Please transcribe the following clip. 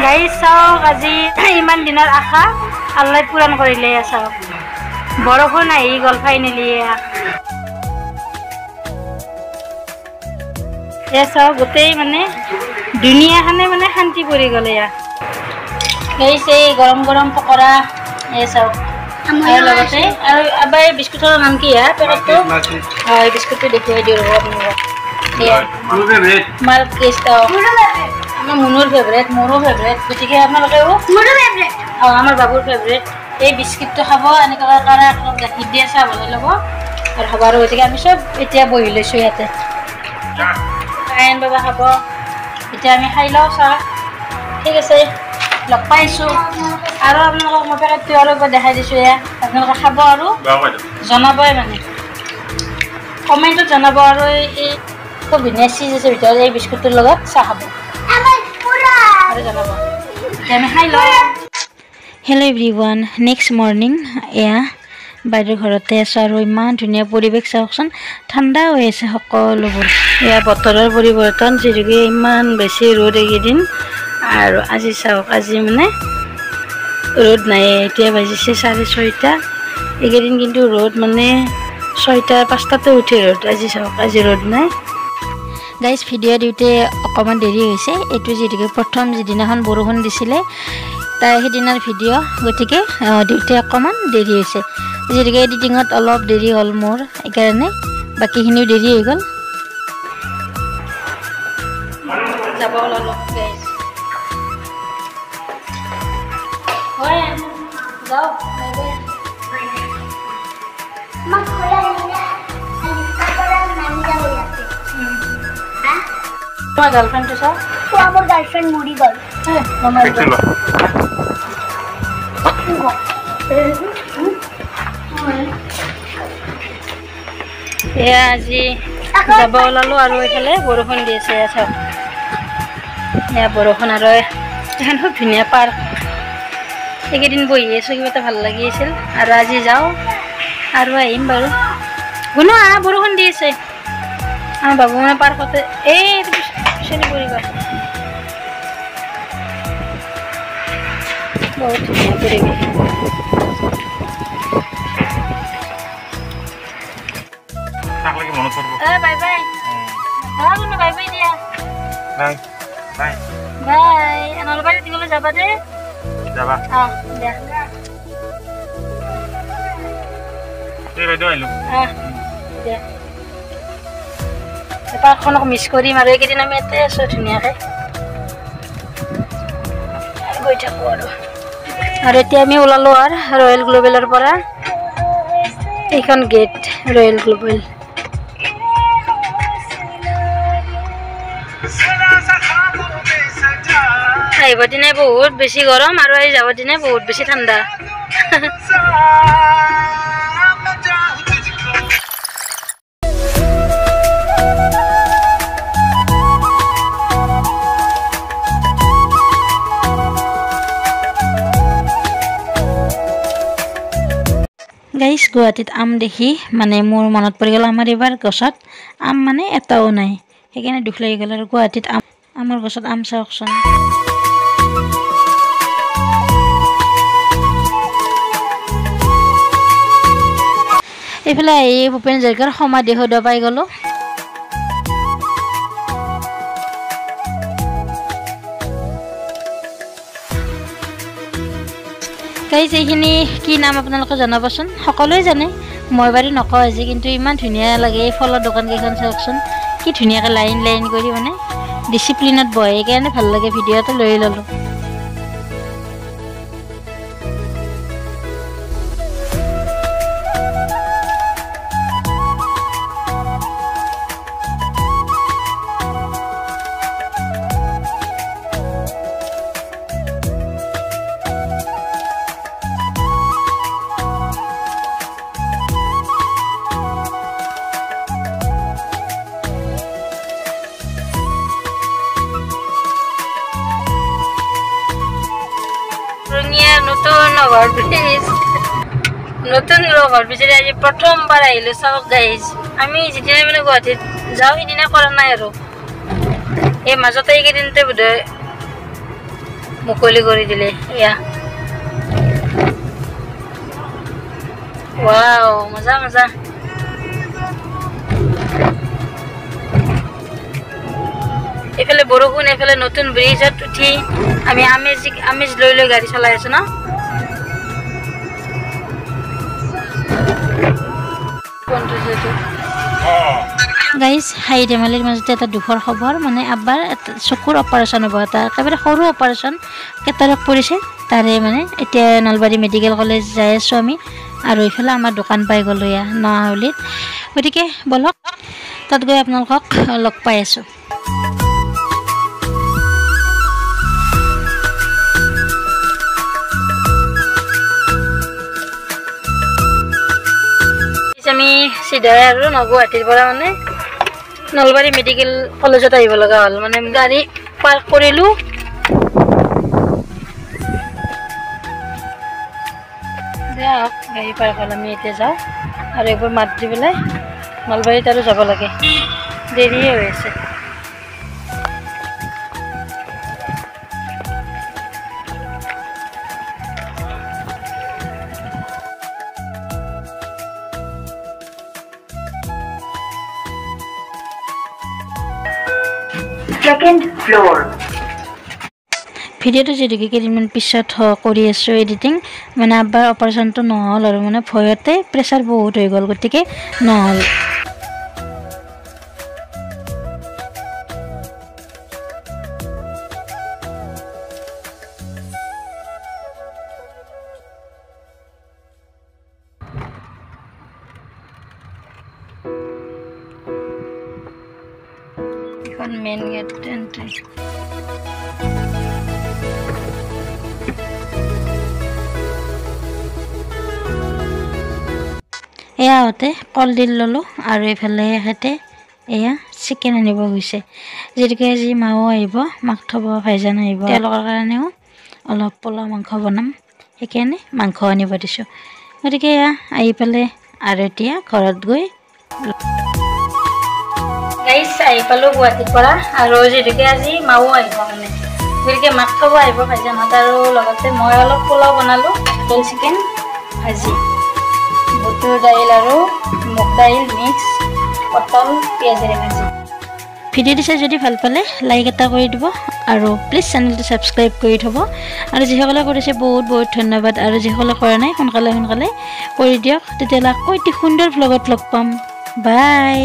Guys চাওক আজি ইমান দিনৰ আশা আল্লাই পূৰণ কৰিলে চাওক বৰষুণ আহি গ'ল ফাইনেলি চাওক গোটেই মানে দুনিয়াখনে মানে শান্তি পৰি গ'ল গাইজ এই গৰম গৰম পকৰা চাওক আৰু লগতে আৰু আবাৰ বিস্কুটৰ নাম কি পেকেটটো হয় বিস্কুটটো দেখুৱাই দিওঁ ৰ'ব আপোনালোকক মাল্ক কেষ্ট আমার মুনুর ফেভারিট মোরও ফেভারিট গতিকে আপনাদেরও মোরও ফেভারিট আমার বাবুর ফেভারিট এই বিস্কিটটো খাব এনেকা কারা একদম গাখীৰ দিয়ে চাহ বনাই ল'ব আৰু খাব আৰু গতিকে আমি সব এতিয়া বহি লৈছোঁ ইয়াতে আইন বাবা খাব এতিয়া আমি খাই লওঁ চাহ ঠিক আছে লগ পাইছোঁ আৰু আপোনালোকক মই পেকেটটো আৰু একবাৰ দেখাই দিছোঁ আপোনালোকে খাব আৰু জনাবই মানে কমেণ্টত জনাব আৰু এই খুব ধুনীয়া চিজ আছে ভিতৰত এই বিস্কুটটোৰ লগত চাহ খাব Hello everyone, next morning বাইদেউৰ ঘৰতে আছোঁ আৰু ইমান ধুনীয়া পৰিৱেশ চাওকচোন ঠাণ্ডা হৈ আছে সকলোবোৰ বতৰৰ পৰিৱৰ্তন যিহেতুকে ইমান বেছি ৰ'দ এইকেইদিন আৰু আজি চাওক আজি মানে ৰ'দ নাই এতিয়া বাজিছে 6:30 এইকেইদিন কিন্তু ৰ'দ মানে 6:05 উঠে ৰ'দ আজি চাওক আজি ৰ'দ নাই গাইজ ভিডিঅ' দিওঁতে অকণমান দেৰি হৈছে এইটো যিহেতুকে প্ৰথম যিদিনাখন বৰষুণ দিছিলে তাৰ সেইদিনাৰ ভিডিঅ' গতিকে দিওঁতে অকণমান দেৰি হৈছে যিহেতুকে এডিটিঙত অলপ দেৰি হ'ল মোৰ সেইকাৰণে বাকীখিনিও দেৰি হৈ গ'ল যাব ওলালোঁ গাইজ হয় যাওঁ তোমার গার্লফ্রেন্ড তো সব ও আমার গার্লফ্রেন্ড মরি গল আমার আজি যাব ওলালো আৰু এইফালে বৰষুণ দি আছে চাওক বৰষুণ আৰু এখন খুব ধুনীয়া পাৰ্ক এইকেইদিন বহি আছোঁ কিবা এটা ভাল লাগি আছিল আৰু আজি যাওঁ আৰু আহিম বাৰু শুনো বৰষুণ দি আছে আমাৰ বাবু মানে পাৰ্কতে এই পিছনে পড়িবা বহুত ধুনীয়া পৰিৱেশ থাকলে মনত পড়ব বাই বাই কোনো বাই বাই দিয়া বাই বাই বাই নলবাৰী দিবলৈ যাবা দে যাবা দিয়া এই বাইদেউ আহিলো দিয়া পাৰ্কখনক মিছ কৰিম আৰু এইকেইদিন আমি ইয়াতে আছোঁ ধুনীয়াকৈ গৈ থাকোঁ আৰু এতিয়া আমি ওলালোঁ আৰু ৰয়েল গ্ল'বেলৰ পৰা এইখন গেট ৰয়েল গ্ল'বেল আহিব দিনে বহুত বেছি গৰম আৰু আহি যাব দিনে বহুত বেছি ঠাণ্ডা গাইজ গুৱাহাটীত আম দেখি মানে মোৰ মনত পৰি গ'ল আমাৰ এইবাৰ গছত আম মানে এটাও নাই সেইকাৰণে দুখ লাগি গ'ল আৰু গুৱাহাটীত আমৰ গছত আম চাওকচোন এইফালে আহি ভূপেন হাজৰিকাৰ সমাধি সৌধ পাই গ'লোঁ গাইজ এইখিনি কি নাম আপোনালোকে জনাবচোন সকলোৱে জানে মই বাৰু নকওঁ আজি কিন্তু ইমান ধুনীয়া লাগে এই ফলৰ দোকানকেইখন চাওকচোন কি ধুনীয়াকৈ লাইন লাইন কৰি মানে ডিচিপ্লিনত বহে সেইকাৰণে ভাল লাগে ভিডিঅ' এটা লৈ ল'লোঁ নতুন ঘৰ বিচাৰি আজি প্ৰথমবাৰ আহিলোঁ চাওক গাইজ আমি যেতিয়াই মানে গুৱাহাটীত যাওঁ সেইদিনা কৰা নাই আৰু এই মাজতে এইকেইদিনতে বোধহয় মুকলি কৰি দিলে এয়া ওয়াও মজা মজা এফালে বৰষুণ এফালে নতুন ব্ৰিজত উঠি আমি আমেজ লৈ লৈ গাড়ী চলাই আছো না গাইজ হাই ধেমালিৰ মাজতে এটা দুখৰ খবৰ মানে আব্বাৰ চকুৰ অপাৰেশ্যন হ'ব এটা একেবাৰে সৰু অপাৰেশ্যন কেটাৰক পৰিছে তাৰে মানে এতিয়া নলবাৰী মেডিকেল কলেজ যাই আছোঁ আমি আৰু এইফালে আমাৰ দোকান পাই গ'লো এয়া নহাউলিত গতিকে বলক তাত গৈ আপোনালোকক লগ পাই আছোঁ আমি সিধাই আৰু নগুৱাহাটীৰ পৰা মানে নলবাৰী মেডিকেল কলেজত আহিব লগা হ'ল মানে গাড়ী পাৰ্ক কৰিলোঁ যাওক গাড়ী পাৰ্ক হ'ল আমি এতিয়া যাওঁ আৰু এইবোৰ মাত দি পেলাই নলবাৰীত আৰু যাব লাগে দেৰিয়ে হৈ আছে Second floor. ভিডিঅ'টো যিহেতুকে কেইদিনমান পিছত কৰি আছোঁ এডিটিং মানে আব্বাৰ অপাৰেশ্যনটো নহ'ল আৰু মানে ভয়তে প্ৰেছাৰ বহুত হৈ গ'ল গতিকে নহ'ল এখন মেইন গেট এন্ট্রি এয়া হতে কলডিল ললো আৰু এফালে হেতে এয়া চিকেন আনিব গৈছে যেনেকৈ আজি মাও আহিব মাক থব ভাইজান আহিব তেওঁলোকৰ কাৰণেও অলপ পোলাও মাংস বনাম সেইকাৰণে মাংস আনিব দিছোঁ গতিকে এয়া আহি পেলাই আৰু এতিয়া ঘৰত গৈ গাইছ আহি পালোঁ গুৱাহাটীৰ পৰা আৰু যেনেকৈ আজি মাও আহিব মানে গতিকে মাক থব আহিব ভাইজানহঁত আৰু লগতে মই অলপ পোলাও বনালোঁ তেল চিকেন ভাজি বুটৰ দাইল আৰু মুগ দাইল মিক্স পটল পিঁয়াজেৰে ভাজি ভিডিঅ'টো চাই যদি ভাল পালে লাইক এটা কৰি দিব আৰু প্লিজ চেনেলটো ছাবস্ক্ৰাইব কৰি থ'ব আৰু যিসকলে কৰিছে বহুত বহুত ধন্যবাদ আৰু যিসকলে কৰা নাই সোনকালে কৰি দিয়ক তেতিয়াহ'লে আকৌ এটি সুন্দৰ ভ্লগত লগ পাম বাই